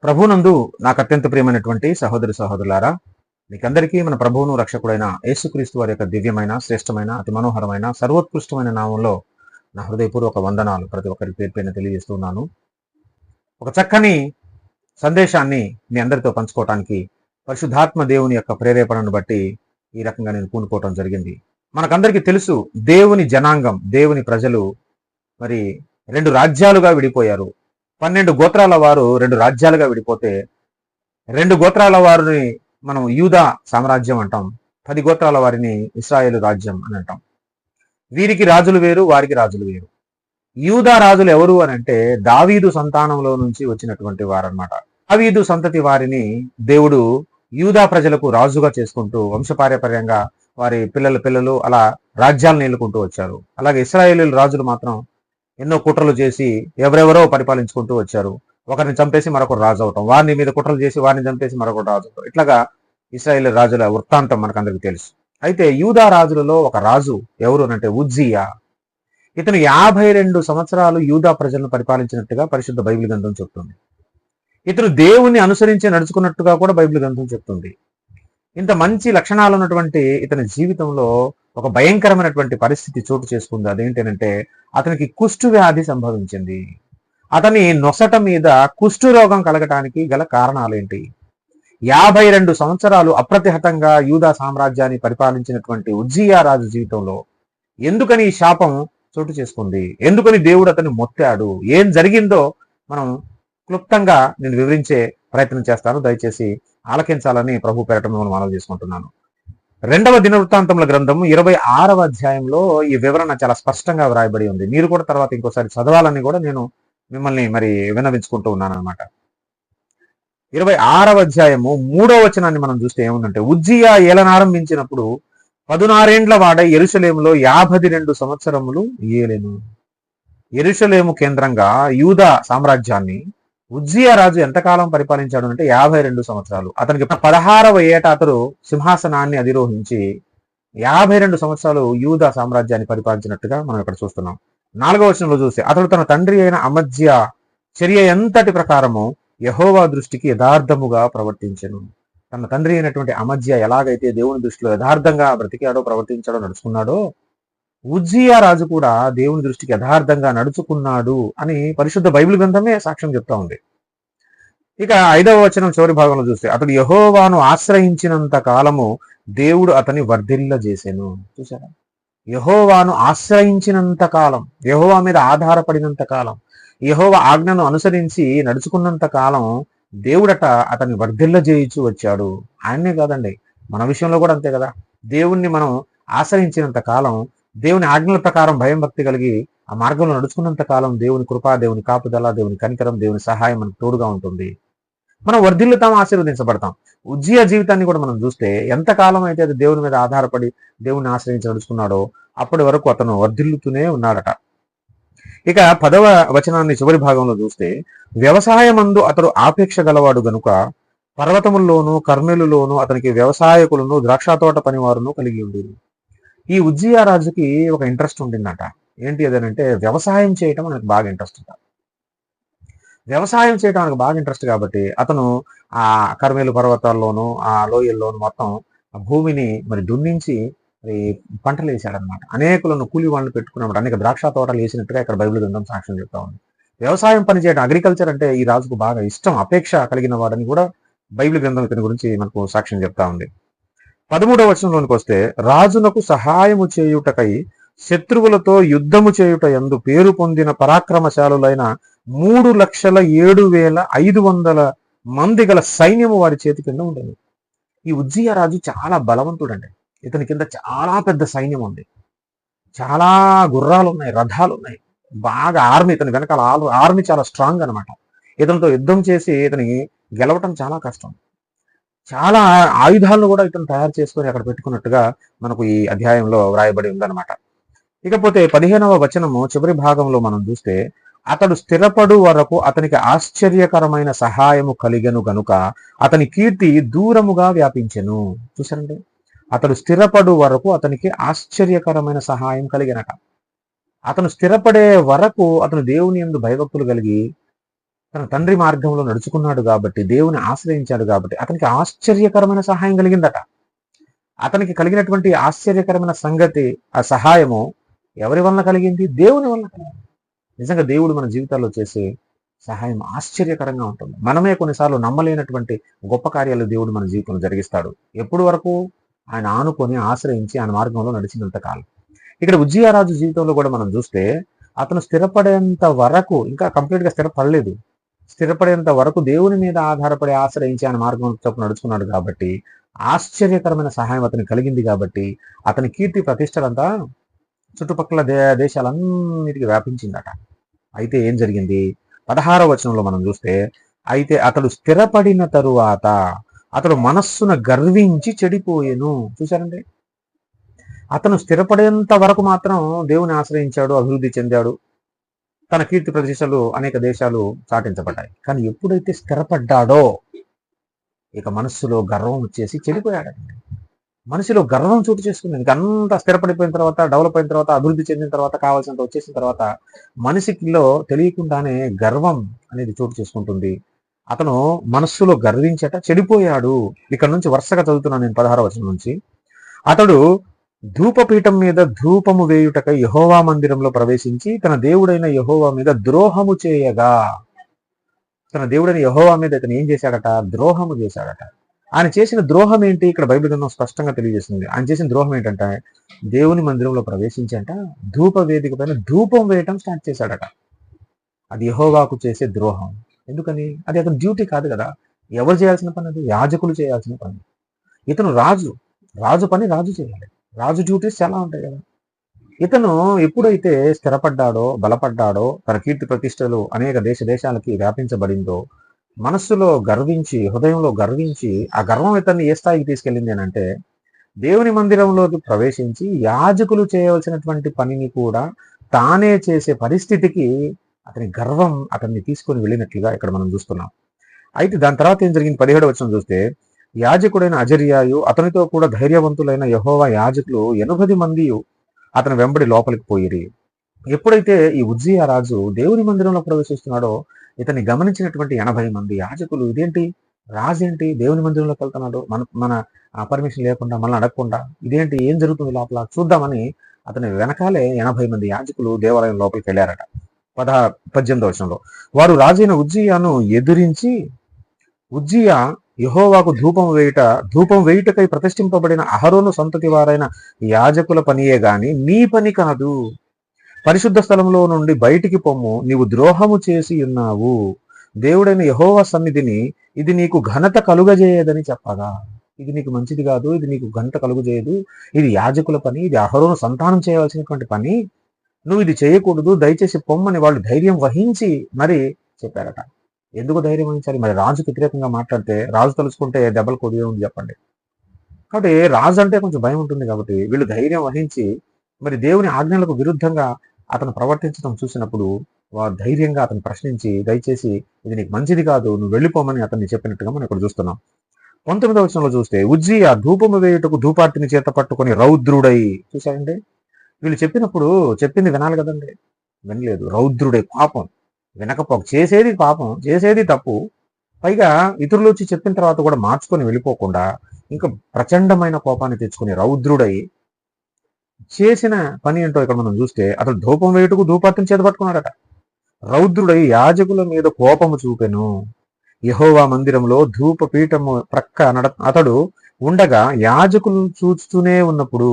ప్రభునందు నాకు అత్యంత ప్రియమైనటువంటి సహోదరి సహోదరులారా, మీకందరికీ మన ప్రభువును రక్షకుడైన యేసుక్రీస్తు వారి యొక్క దివ్యమైన, శ్రేష్టమైన, అతి మనోహరమైన, సర్వోత్కృష్టమైన నామంలో నా హృదయపూర్వక వందనాలు ప్రతి ఒక్కరికి పేరు పైన తెలియజేస్తున్నాను. ఒక చక్కని సందేశాన్ని మీ అందరితో పంచుకోవటానికి పరిశుద్ధాత్మ దేవుని యొక్క ప్రేరేపణను బట్టి ఈ రకంగా నేను పూనుకోవటం జరిగింది. మనకందరికీ తెలుసు, దేవుని జనాంగం, దేవుని ప్రజలు మరి 2 రాజ్యాలుగా విడిపోయారు. 12 గోత్రాల వారు 2 రాజ్యాలుగా విడిపోతే 2 గోత్రాల వారిని మనం యూదా సామ్రాజ్యం అంటాం. 10 గోత్రాల వారిని ఇశ్రాయేలు రాజ్యం అని అంటాం. వీరికి రాజులు వేరు, వారికి రాజులు వేరు. యూదా రాజులు ఎవరు అని అంటే దావీదు సంతానంలో నుంచి వచ్చినటువంటి వారన్నమాట. దావీదు సంతతి వారిని దేవుడు యూదా ప్రజలకు రాజుగా చేసుకుంటూ వంశపారపర్యంగా వారి పిల్లలు అలా రాజ్యాలను ఏలుకుంటూ వచ్చారు. అలాగే ఇశ్రాయేలు రాజులు మాత్రం ఎన్నో కుట్రలు చేసి ఎవరెవరో పరిపాలించుకుంటూ వచ్చారు. ఒకరిని చంపేసి మరొకరు రాజు అవటం, వారిని మీద కుట్రలు చేసి వారిని చంపేసి మరొకరు రాజు అవటం, ఇట్లాగా ఇశ్రాయేలు రాజుల వృత్తాంతం మనకందరికి తెలుసు. అయితే యూదా రాజులలో ఒక రాజు ఎవరు అంటే ఉజ్జియా. ఇతను 52 సంవత్సరాలు యూదా ప్రజలను పరిపాలించినట్టుగా పరిశుద్ధ బైబిల్ గ్రంథం చెప్తుంది. ఇతను దేవుణ్ణి అనుసరించి నడుచుకున్నట్టుగా కూడా బైబిల్ గ్రంథం చెప్తుంది. ఇంత మంచి లక్షణాలు ఉన్నటువంటి ఇతని జీవితంలో ఒక భయంకరమైనటువంటి పరిస్థితి చోటు చేసుకుంది. అదేంటంటే అతనికి కుష్టు వ్యాధి సంభవించింది. అతని నొసట మీద కుష్టు రోగం కలగటానికి గల కారణాలేంటి? 52 సంవత్సరాలు అప్రతిహతంగా యూదా సామ్రాజ్యాన్ని పరిపాలించినటువంటి ఉజ్జియా రాజు జీవితంలో ఎందుకని ఈ శాపం చోటు చేసుకుంది? ఎందుకని దేవుడు అతన్ని మొత్తాడు? ఏం జరిగిందో మనం క్లుప్తంగా నేను వివరించే ప్రయత్నం చేస్తాను. దయచేసి ఆలకించాలని ప్రభు పేరట మిమ్మల్ని మనవి చేసుకుంటున్నాను. 2వ దినవృత్తాంతముల గ్రంథము 26వ అధ్యాయంలో ఈ వివరణ చాలా స్పష్టంగా వ్రాయబడి ఉంది. మీరు కూడా తర్వాత ఇంకోసారి చదవాలని కూడా నేను మిమ్మల్ని మరి విన్నవించుకుంటూ ఉన్నాను అనమాట. 26వ అధ్యాయము 3వ వచనాన్ని మనం చూస్తే ఏముందంటే, ఉజ్జియా ఏలనారంభించినప్పుడు 16 ఏండ్ల వాడై యెరూషలేములో 52 సంవత్సరములు ఏలెను. యెరూషలేము కేంద్రంగా యూదా సామ్రాజ్యాన్ని ఉజ్జియా రాజు ఎంతకాలం పరిపాలించాడు అంటే 52 సంవత్సరాలు. అతనికి 16వ ఏట అతడు సింహాసనాన్ని అధిరోహించి 52 సంవత్సరాలు యూదా సామ్రాజ్యాన్ని పరిపాలించినట్టుగా మనం ఇక్కడ చూస్తున్నాం. 4వ వచనంలో చూస్తే, అతడు తన తండ్రి అయిన అమజ్యా చర్య ఎంతటి ప్రకారము యెహోవా దృష్టికి యథార్థముగా ప్రవర్తించెను. తన తండ్రి అయినటువంటి అమజ్యా ఎలాగైతే దేవుని దృష్టిలో యథార్థంగా బ్రతికాడో, ప్రవర్తించాడో, నడుచుకున్నాడో, ఉజ్జియా రాజు కూడా దేవుని దృష్టికి యథార్థంగా నడుచుకున్నాడు అని పరిశుద్ధ బైబిల్ గ్రంథమే సాక్ష్యం చెప్తా ఉంది. ఇక 5వ వచనం చివరి భాగంలో చూస్తే, అతడు యెహోవాను ఆశ్రయించినంత కాలము దేవుడు అతని వర్ధిల్లజేసెను. చూసారా? యెహోవాను ఆశ్రయించినంత కాలం, యెహోవా మీద ఆధారపడినంత కాలం, యెహోవా ఆజ్ఞను అనుసరించి నడుచుకున్నంత కాలం దేవుడట అతన్ని వర్ధిల్లజేయుచు వచ్చాడు. ఆయన్నే కాదండి, మన విషయంలో కూడా అంతే కదా. దేవుణ్ణి మనం ఆశ్రయించినంత కాలం, దేవుని ఆజ్ఞల ప్రకారం భయం భక్తి కలిగి ఆ మార్గంలో నడుచుకున్నంత కాలం దేవుని కృప, దేవుని కాపుదల, దేవుని కనికరం, దేవుని సహాయం మనకు తోడుగా ఉంటుంది. మనం వర్ధిల్లుతాం, ఆశీర్వదించబడతాం. ఉజ్జియా జీవితాన్ని కూడా మనం చూస్తే ఎంతకాలం అయితే అది దేవుని మీద ఆధారపడి దేవుని ఆశ్రయించి నడుచుకున్నాడో అప్పటి వరకు అతను వర్ధిల్లుతూనే ఉన్నాడట. ఇక 10వ వచనాన్ని చివరి భాగంలో చూస్తే, వ్యవసాయమందు అతడు ఆపేక్ష గలవాడు గనుక పర్వతముల్లోను కర్మెలులోను అతనికి వ్యవసాయకులను ద్రాక్షతోట పనివారును కలిగి ఉండేది. ఈ ఉజ్జియా రాజుకి ఒక ఇంట్రెస్ట్ ఉండిందట. ఏంటి అదేనంటే వ్యవసాయం చేయటం ఆయనకు బాగా ఇంట్రెస్ట్ అంట. వ్యవసాయం చేయడం ఆయనకు బాగా ఇంట్రెస్ట్ కాబట్టి అతను ఆ కర్మేలు పర్వతాల్లోనూ ఆ లోయల్లోనూ మొత్తం ఆ భూమిని మరి దున్నించి మరి పంటలు వేసాడనమాట. అనేకులను కూలి వాళ్ళని పెట్టుకున్నమాట. అనేక ద్రాక్ష తోటలు వేసినట్టుగా ఇక్కడ బైబిల్ గ్రంథం సాక్ష్యం చెప్తా ఉంది. వ్యవసాయం పని చేయడం, అగ్రికల్చర్ అంటే ఈ రాజుకు బాగా ఇష్టం, అపేక్ష కలిగిన వాడని కూడా బైబిల్ గ్రంథం ఇతని గురించి మనకు సాక్ష్యం చెప్తా ఉంది. 13వ వచనంలోనికి వస్తే, రాజునకు సహాయము చేయుటకై శత్రువులతో యుద్ధము చేయుట యందు పేరు పొందిన పరాక్రమశాలులైన 3,07,500 మంది గల సైన్యము వారి చేతి కింద ఉండేది. ఈ ఉజ్జియా రాజు చాలా బలవంతుడండి. ఇతని కింద చాలా పెద్ద సైన్యం ఉంది, చాలా గుర్రాలు ఉన్నాయి, రథాలు ఉన్నాయి, బాగా ఆర్మీ, ఇతని వెనకాల ఆర్మీ చాలా స్ట్రాంగ్ అనమాట. ఇతనితో యుద్ధం చేసి ఇతని గెలవటం చాలా కష్టం. చాలా ఆయుధాలను కూడా ఇతను తయారు చేసుకొని అక్కడ పెట్టుకున్నట్టుగా మనకు ఈ అధ్యాయంలో వ్రాయబడి ఉందన్నమాట. ఇకపోతే 15వ వచనము చివరి భాగంలో మనం చూస్తే, అతడు స్థిరపడు వరకు అతనికి ఆశ్చర్యకరమైన సహాయము కలిగెను గనుక అతని కీర్తి దూరముగా వ్యాపించెను. చూసారండి, అతడు స్థిరపడు వరకు అతనికి ఆశ్చర్యకరమైన సహాయం కలిగినట. అతను స్థిరపడే వరకు అతను దేవుని యందు భయభక్తులు కలిగి తన తండ్రి మార్గంలో నడుచుకున్నాడు కాబట్టి, దేవుని ఆశ్రయించాడు కాబట్టి అతనికి ఆశ్చర్యకరమైన సహాయం కలిగిందట. అతనికి కలిగినటువంటి ఆశ్చర్యకరమైన సంగతి, ఆ సహాయము ఎవరి వలన కలిగింది? దేవుని వలన కలిగింది. నిజంగా దేవుడు మన జీవితాల్లో చేసే సహాయం ఆశ్చర్యకరంగా ఉంటుంది. మనమే కొన్నిసార్లు నమ్మలేనటువంటి గొప్ప కార్యాలు దేవుడు మన జీవితంలో జరిగిస్తాడు. ఎప్పుడు వరకు? ఆయన ఆనుకొని ఆశ్రయించి ఆయన మార్గంలో నడిచినంత కాలం. ఇక్కడ ఉజ్జియా రాజు జీవితంలో కూడా మనం చూస్తే అతను స్థిరపడేంత వరకు, ఇంకా కంప్లీట్ గా స్థిరపడలేదు, స్థిరపడేంత వరకు దేవుని మీద ఆధారపడి ఆశ్రయించి ఆయన మార్గంలో తప్పు నడుచుకున్నాడు కాబట్టి ఆశ్చర్యకరమైన సహాయం అతనికి కలిగింది కాబట్టి అతని కీర్తి ప్రతిష్టలంతా చుట్టుపక్కల దేశాలన్నిటికీ వ్యాపించిందట. అయితే ఏం జరిగింది? 16వ వచనంలో మనం చూస్తే, అయితే అతడు స్థిరపడిన తరువాత అతడు మనస్సున గర్వించి చెడిపోయెను. చూశారండి, అతను స్థిరపడేంత వరకు మాత్రం దేవుని ఆశ్రయించాడు, అభివృద్ధి చెందాడు, తన కీర్తి ప్రతిష్టలు అనేక దేశాలు చాటించబడ్డాయి. కానీ ఎప్పుడైతే స్థిరపడ్డాడో ఇక మనస్సులో గర్వం వచ్చేసి చెడిపోయాడండి. మనిషిలో గర్వం చోటు చేసుకుంది. ఇంకంతా స్థిరపడిపోయిన తర్వాత, డెవలప్ అయిన తర్వాత, అభివృద్ధి చెందిన తర్వాత, కావాల్సినంత వచ్చేసిన తర్వాత మనిషిలో తెలియకుండానే గర్వం అనేది చోటు చేసుకుంటుంది. అతను మనస్సులో గర్వించట చెడిపోయాడు. ఇక్కడ నుంచి వరుసగా చదువుతున్నాను నేను 16వ వచనం నుంచి. అతడు ధూపపీఠం మీద ధూపము వేయుటకై యెహోవా మందిరంలో ప్రవేశించి తన దేవుడైన యెహోవా మీద ద్రోహము చేయగా, తన దేవుడైన యెహోవా మీద ఇతను ఏం చేశాడట? ద్రోహము చేశాడట. ఆయన చేసిన ద్రోహం ఏంటి? ఇక్కడ బైబిల్ గ్రంథం స్పష్టంగా తెలియజేస్తుంది. ఆయన చేసిన ద్రోహం ఏంటంటే, దేవుని మందిరంలో ప్రవేశించంట ధూప వేదిక పైన ధూపం వేయటం స్టార్ట్ చేశాడట. అది యెహోవాకు చేసే ద్రోహం. ఎందుకని? అది అతని డ్యూటీ కాదు కదా. ఎవరు చేయాల్సిన పని? అది యాజకులు చేయాల్సిన పని. ఇతను రాజు, రాజు పని రాజు చేయాలి. రాజు డ్యూటీస్ చాలా ఉంటాయి కదా. ఇతను ఎప్పుడైతే స్థిరపడ్డాడో, బలపడ్డాడో, తన కీర్తి ప్రతిష్టలు అనేక దేశాలకి వ్యాపించబడిందో, మనస్సులో గర్వించి, హృదయంలో గర్వించి, ఆ గర్వం ఇతన్ని ఏ స్థాయికి తీసుకెళ్ళింది అని అంటే, దేవుని మందిరంలోకి ప్రవేశించి యాజకులు చేయవలసినటువంటి పనిని కూడా తానే చేసే పరిస్థితికి అతని గర్వం అతన్ని తీసుకొని వెళ్ళినట్లుగా ఇక్కడ మనం చూస్తున్నాం. అయితే దాని తర్వాత ఏం జరిగింది? 17వ వచనం చూస్తే, యాజకుడైన అజర్యాయు అతనితో కూడా ధైర్యవంతులైన యెహోవా యాజకులు 80 మంది అతని వెంబడి లోపలికి పోయిరి. ఎప్పుడైతే ఈ ఉజ్జియా రాజు దేవుని మందిరంలో ప్రవేశిస్తున్నాడో ఇతన్ని గమనించినటువంటి 80 మంది యాజకులు, ఇదేంటి రాజేంటి దేవుని మందిరంలోకి వెళ్తున్నాడు, మన పర్మిషన్ లేకుండా, మనల్ని అడగకుండా, ఇదేంటి, ఏం జరుగుతుంది లోపల చూద్దామని అతని వెనకాలే 80 మంది యాజకులు దేవాలయం లోపలికి వెళ్ళారట. 18వ వచనంలో, వారు రాజైన ఉజ్జియాను ఎదిరించి, ఉజ్జియా యెహోవాకు ధూపం వేయుటకై ప్రతిష్ఠింపబడిన అహరోను సంతతి వారైన యాజకుల పనియే గాని నీ పని కాదు, పరిశుద్ధ స్థలంలో నుండి బయటికి పొమ్ము, నీవు ద్రోహము చేసి ఉన్నావు, దేవుడైన యెహోవా సన్నిధిని ఇది నీకు ఘనత కలుగజేయదని చెప్పగా, ఇది నీకు మంచిది కాదు, ఇది నీకు ఘనత కలుగజేయదు, ఇది యాజకుల పని, ఇది అహరోను సంతానం చేయవలసినటువంటి పని, నువ్వు ఇది చేయకూడదు, దయచేసి పొమ్మని వాళ్ళు ధైర్యం వహించి మరి చెప్పారట. ఎందుకు ధైర్యం వహించాలి? మరి రాజుకు వ్యతిరేకంగా మాట్లాడితే రాజు తలుచుకుంటే దెబ్బలు కొద్దిగా ఉంది చెప్పండి. కాబట్టి రాజు అంటే కొంచెం భయం ఉంటుంది కాబట్టి వీళ్ళు ధైర్యం వహించి మరి దేవుని ఆజ్ఞలకు విరుద్ధంగా అతను ప్రవర్తించడం చూసినప్పుడు వారు ధైర్యంగా అతను ప్రశ్నించి, దయచేసి ఇది నీకు మంచిది కాదు, నువ్వు వెళ్ళిపోమని అతన్ని చెప్పినట్టుగా మనం ఇక్కడ చూస్తున్నాం. 19వ వచనంలో చూస్తే, ఉజ్జియా ధూపము వేయుటకు ధూపార్తిని చేత పట్టుకొని రౌద్రుడై, చూసారండి, వీళ్ళు చెప్పినప్పుడు చెప్పింది వినాలి కదండి, వినలేదు. రౌద్రుడై, పాపం, చేసేది పాపం, చేసేది తప్పు, పైగా ఇతరులు వచ్చి చెప్పిన తర్వాత కూడా మార్చుకొని వెళ్ళిపోకుండా ఇంకా ప్రచండమైన కోపాన్ని తెచ్చుకొని రౌద్రుడై చేసిన పని ఏంటో ఇక్కడ మనం చూస్తే, అతడు ధూపం వేయుటకు ధూపార్తిని చేత పట్టుకున్నాడట. రౌద్రుడై యాజకుల మీద కోపము చూపెను. యెహోవా మందిరంలో ధూప పీఠము ప్రక్క అతడు ఉండగా యాజకులు చూస్తూనే ఉన్నప్పుడు,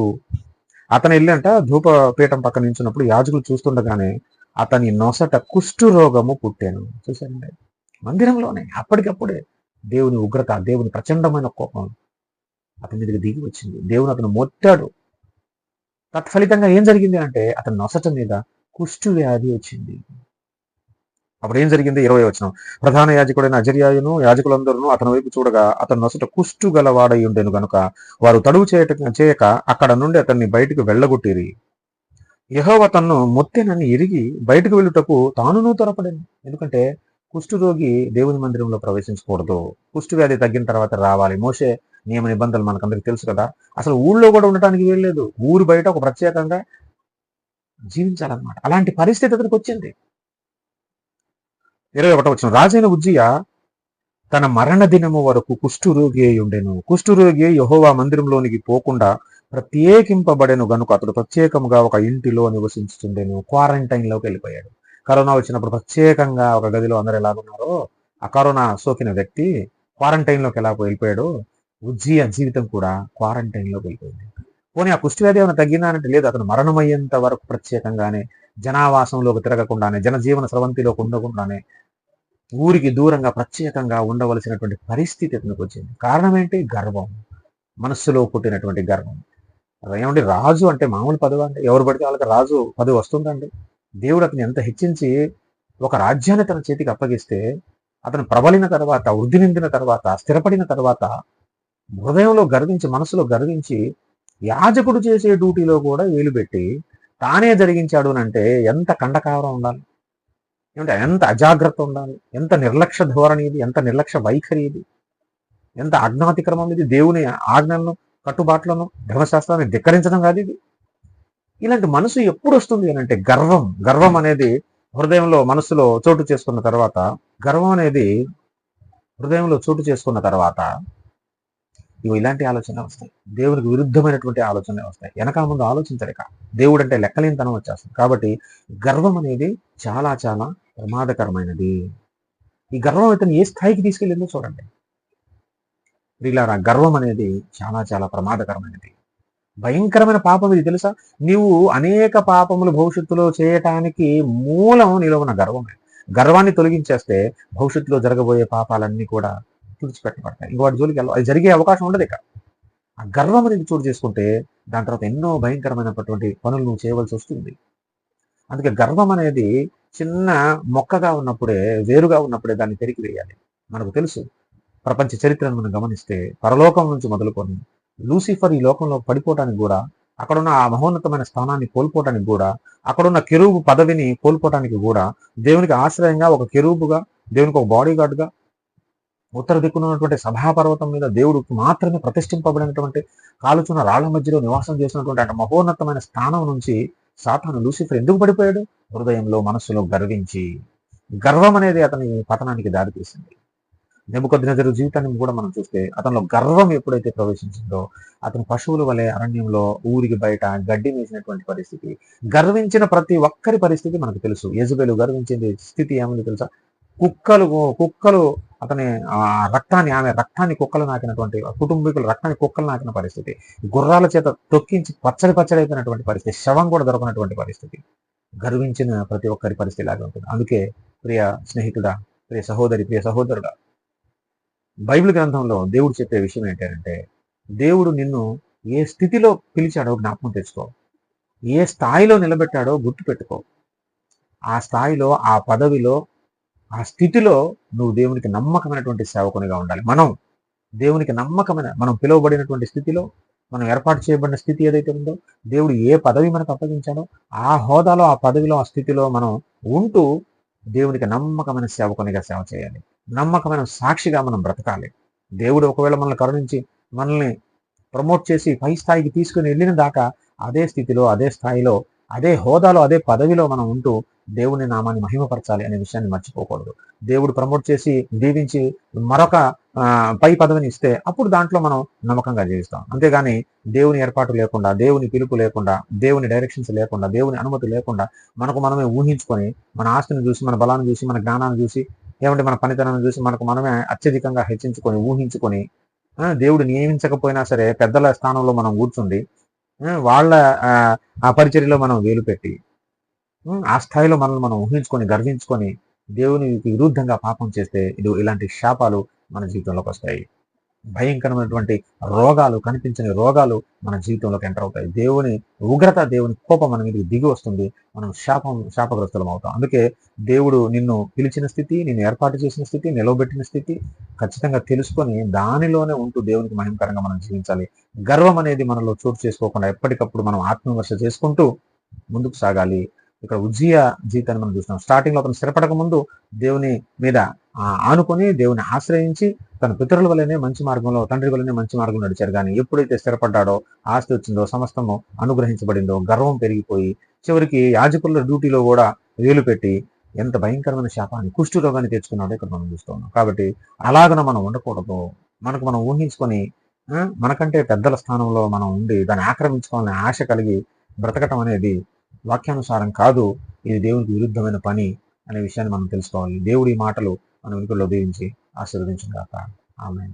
అతను వెళ్ళంట ధూప పీఠం పక్క నించున్నప్పుడు యాజకులు చూస్తుండగానే అతని నొసట కుష్టు రోగము పుట్టాను. చూసారండి, మందిరంలోనే అప్పటికప్పుడే దేవుని ఉగ్రత, దేవుని ప్రచండమైన కోపం అతని మీదకి దిగి వచ్చింది. దేవుని అతను మొట్టాడు. తత్ఫలితంగా ఏం జరిగింది అంటే అతని నొసట మీద కుష్టు వ్యాధి వచ్చింది. అప్పుడు ఏం జరిగింది? 20వ వచనం, ప్రధాన యాజకుడైన అజర్యాయును యాజకులందరూ అతని వైపు చూడగా అతని నొసట కుష్టు గలవాడై ఉండెను గనుక వారు తడువు చేయక అక్కడ నుండి అతన్ని బయటకు వెళ్ళగొట్టిరి. యెహోవా తన్ను మొత్తెనని ఎరిగి బయటకు వెళ్ళుటకు తానును త్వరపడాను. ఎందుకంటే కుష్టు రోగి దేవుని మందిరంలో ప్రవేశించకూడదు, కుష్టు వ్యాధి తగ్గిన తర్వాత రావాలి. మోషే నియమ నిబంధనలు మనకందరికి తెలుసు కదా. అసలు ఊళ్ళో కూడా ఉండటానికి వీల్లేదు, ఊరు బయట ఒక ప్రత్యేకంగా జీవించాలన్నమాట. అలాంటి పరిస్థితి అతనికి వచ్చింది. 21 రాజైన ఉజ్జియా తన మరణ దినము వరకు కుష్ఠురోగి అయి ఉండెను. కుష్ఠురోగి యెహోవా మందిరంలోనికి పోకుండా ప్రత్యేకింపబడెను గనుక అతడు ప్రత్యేకముగా ఒక ఇంటిలో నివసించుతుండెను. క్వారంటైన్లోకి వెళ్ళిపోయాడు. కరోనా వచ్చినప్పుడు ప్రత్యేకంగా ఒక గదిలో అందరు ఎలాగున్నారో ఆ కరోనా సోకిన వ్యక్తి క్వారంటైన్లోకి ఎలా వెళ్ళిపోయాడు, ఉజ్జియా జీవితం కూడా క్వారంటైన్లోకి వెళ్ళిపోయింది. పోనీ ఆ కుష్ఠవ్యాధి ఏమైనా తగ్గిందా అంటే లేదు. అతను మరణమయ్యేంత వరకు ప్రత్యేకంగానే జనావాసంలోకి తిరగకుండానే, జనజీవన స్రవంతిలోకి ఉండకుండానే ఊరికి దూరంగా ప్రత్యేకంగా ఉండవలసినటువంటి పరిస్థితి అతనికి వచ్చింది. కారణం ఏంటి? గర్వం. మనస్సులో పుట్టినటువంటి గర్వం. ఏమండి, రాజు అంటే మామూలు పదవి అండి? ఎవరు పడితే వాళ్ళకి రాజు పదవి వస్తుందండి? దేవుడు అతను ఎంత హెచ్చించి ఒక రాజ్యాన్ని తన చేతికి అప్పగిస్తే అతను ప్రబలిన తర్వాత, వృద్ధి నిందిన తర్వాత, స్థిరపడిన తర్వాత హృదయంలో గర్వించి, మనసులో గర్వించి యాజకుడు చేసే డ్యూటీలో కూడా వేలు పెట్టి తానే జరిగించాడు అంటే ఎంత కండకావరం ఉండాలి, ఏమంటే ఎంత అజాగ్రత్త ఉండాలి, ఎంత నిర్లక్ష్య ధోరణి ఇది, ఎంత నిర్లక్ష్య వైఖరి ఇది, ఎంత అజ్ఞాతిక్రమం ఇది, దేవుని ఆజ్ఞలను, కట్టుబాట్లను, ధర్మశాస్త్రాన్ని ధిక్కరించడం కాదు ఇది. ఇలాంటి మనసు ఎప్పుడు వస్తుంది అని అంటే గర్వం. గర్వం అనేది హృదయంలో, మనసులో చోటు చేసుకున్న తర్వాత, గర్వం అనేది హృదయంలో చోటు చేసుకున్న తర్వాత ఇవి ఇలాంటి ఆలోచనలు వస్తాయి. దేవునికి విరుద్ధమైనటువంటి ఆలోచనలు వస్తాయి. వెనక ముందు ఆలోచించలేక దేవుడు అంటే లెక్కలేనితనం వచ్చేస్తుంది. కాబట్టి గర్వం అనేది చాలా చాలా ప్రమాదకరమైనది. ఈ గర్వం ఇతను ఏ స్థాయికి తీసుకెళ్ళిందో చూడండి. వీళ్ళారా, గర్వం అనేది చాలా చాలా ప్రమాదకరమైనది. భయంకరమైన పాపం ఇది, తెలుసా? నీవు అనేక పాపములు భవిష్యత్తులో చేయటానికి మూలం నీలో ఉన్న గర్వమే. గర్వాన్ని తొలగించేస్తే భవిష్యత్తులో జరగబోయే పాపాలన్నీ కూడా తుడిచిపెట్టబడతాయి. ఇంక వాటి జోలికి అది జరిగే అవకాశం ఉండదు. ఇక ఆ గర్వం అనేది చోటు చేసుకుంటే దాని తర్వాత ఎన్నో భయంకరమైనటువంటి పనులు నువ్వు చేయవలసి వస్తుంది. అందుకే గర్వం అనేది చిన్న మొక్కగా ఉన్నప్పుడే, వేరుగా ఉన్నప్పుడే దాన్ని పెరికి వేయాలి. మనకు తెలుసు, ప్రపంచ చరిత్రను మనం గమనిస్తే పరలోకం నుంచి మొదలుకొని లూసిఫర్ ఈ లోకంలో పడిపోవటానికి కూడా, అక్కడున్న ఆ మహోన్నతమైన స్థానాన్ని కోల్పోవటానికి కూడా, అక్కడున్న కెరూబు పదవిని కోల్పోవటానికి కూడా, దేవునికి ఆశ్రయంగా ఒక కెరూబుగా, దేవునికి ఒక బాడీ గార్డ్గా ఉత్తర దిక్కున ఉన్నటువంటి సభాపర్వతం మీద దేవుడికి మాత్రమే ప్రతిష్ఠింపబడినటువంటి కాలుచున్న రాళ్ల మధ్యలో నివాసం చేసినటువంటి అంటే మహోన్నతమైన స్థానం నుంచి సాతాను లూసిఫర్ ఎందుకు పడిపోయాడు? హృదయంలో, మనస్సులో గర్వించి. గర్వం అనేది అతని పతనానికి దారితీసింది. నెబుకద్నెజరు జీవితాన్ని కూడా మనం చూస్తే అతనిలో గర్వం ఎప్పుడైతే ప్రవేశించిందో అతను పశువుల వలె అరణ్యంలో, ఊరికి బయట గడ్డి వేసినటువంటి పరిస్థితి. గర్వించిన ప్రతి ఒక్కరి పరిస్థితి మనకు తెలుసు. యెజబెలు గర్వించింది స్థితి ఏముంది తెలుసా? కుక్కలు అతని ఆమె రక్తాన్ని కుక్కలు నాకినటువంటి, కుటుంబీకుల రక్తాన్ని కుక్కలు నాకిన పరిస్థితి. గుర్రాల చేత తొక్కించి పచ్చడి అయిపోయినటువంటి పరిస్థితి. శవం కూడా దొరకనటువంటి పరిస్థితి. గర్వించిన ప్రతి ఒక్కరి పరిస్థితి లాగా ఉంటుంది. అందుకే ప్రియ స్నేహితుడా, ప్రియ సహోదరి, ప్రియ సహోదరుడా, బైబిల్ గ్రంథంలో దేవుడు చెప్పే విషయం ఏంటంటే, దేవుడు నిన్ను ఏ స్థితిలో పిలిచాడో జ్ఞాపకం తెచ్చుకో. ఏ స్థాయిలో నిలబెట్టాడో గుర్తుపెట్టుకో. ఆ స్థాయిలో, ఆ పదవిలో, ఆ స్థితిలో నువ్వు దేవునికి నమ్మకమైనటువంటి సేవకునిగా ఉండాలి. మనం దేవునికి నమ్మకమైన, మనం పిలువబడినటువంటి స్థితిలో, మనం ఏర్పాటు చేయబడిన స్థితి ఏదైతే ఉందో, దేవుడు ఏ పదవి మనకు అప్పగించాడో ఆ హోదాలో, ఆ పదవిలో, ఆ స్థితిలో మనం ఉంటూ దేవునికి నమ్మకమైన సేవకునిగా సేవ చేయాలి. నమ్మకమైన సాక్షిగా మనం బ్రతకాలి. దేవుడు ఒకవేళ మనల్ని కరుణించి మనల్ని ప్రమోట్ చేసి పై స్థాయికి తీసుకుని వెళ్ళిన దాకా అదే స్థితిలో, అదే స్థాయిలో, అదే హోదాలో, అదే పదవిలో మనం ఉంటూ దేవుని నామాన్ని మహిమపరచాలి అనే విషయాన్ని మర్చిపోకూడదు. దేవుడు ప్రమోట్ చేసి, దీవించి మరొక పై పదవిని ఇస్తే అప్పుడు దాంట్లో మనం నమ్మకంగా జీవిస్తాం. అంతేగాని దేవుని ఏర్పాటు లేకుండా, దేవుని పిలుపు లేకుండా, దేవుని డైరెక్షన్స్ లేకుండా, దేవుని అనుమతి లేకుండా మనకు మనమే ఊహించుకొని, మన ఆస్తిని చూసి, మన బలాన్ని చూసి, మన జ్ఞానాన్ని చూసి, ఏమంటే మన పనితనాన్ని చూసి మనకు మనమే అత్యధికంగా హెచ్చించుకొని, ఊహించుకొని, దేవుడు నియమించకపోయినా సరే పెద్దల స్థానంలో మనం కూర్చుండి, వాళ్ళ ఆ పరిచర్యలో మనం వేలు పెట్టి, ఆ స్థాయిలో మనల్ని మనం ఊహించుకొని, గర్వించుకొని దేవునికి విరుద్ధంగా పాపం చేస్తే ఇలాంటి శాపాలు మన జీవితంలోకి వస్తాయి. భయంకరమైనటువంటి రోగాలు, కనిపించని రోగాలు మన జీవితంలోకి ఎంటర్ అవుతాయి. దేవుని ఉగ్రత, దేవుని కోపం మన మీదకి దిగి వస్తుంది. మనం శాపగ్రస్తులం అవుతాం. అందుకే దేవుడు నిన్ను పిలిచిన స్థితి, నిన్ను ఏర్పాటు చేసిన స్థితి, నిలవబెట్టిన స్థితి ఖచ్చితంగా తెలుసుకొని దానిలోనే ఉంటూ దేవునికి మహిమకరంగా మనం జీవించాలి. గర్వం అనేది మనలో చోటు చేసుకోకుండా ఎప్పటికప్పుడు మనం ఆత్మవిమర్శ చేసుకుంటూ ముందుకు సాగాలి. ఇక్కడ ఉజ్జియా జీవితాన్ని మనం చూస్తున్నాం. స్టార్టింగ్ లో అతను స్థిరపడక ముందు దేవుని మీద ఆనుకొని, దేవుని ఆశ్రయించి తన పితరుల వల్లనే మంచి మార్గంలో, తండ్రి వల్లనే మంచి మార్గంలో నడిచారు. కానీ ఎప్పుడైతే స్థిరపడ్డాడో, ఆస్తి వచ్చిందో, సమస్తము అనుగ్రహించబడిందో, గర్వం పెరిగిపోయి చివరికి యాజకుల డ్యూటీలో కూడా వేలు పెట్టి ఎంత భయంకరమైన శాపాన్ని, కుష్టు రోగాన్ని తెచ్చుకున్నాడో ఇక్కడ మనం చూస్తూ ఉన్నాం. కాబట్టి అలాగన మనం ఉండకూడదు. మనకు మనం ఊహించుకొని మనకంటే పెద్దల స్థానంలో మనం ఉండి దాన్ని ఆక్రమించుకోవాలని ఆశ కలిగి బ్రతకటం అనేది వాక్యానుసారం కాదు. ఇది దేవునికి విరుద్ధమైన పని అనే విషయాన్ని మనం తెలుసుకోవాలి. దేవుడి మాటలు మన వెనుకల్లో దీవించి ఆశీర్వదించిన గాక. ఆమేన్.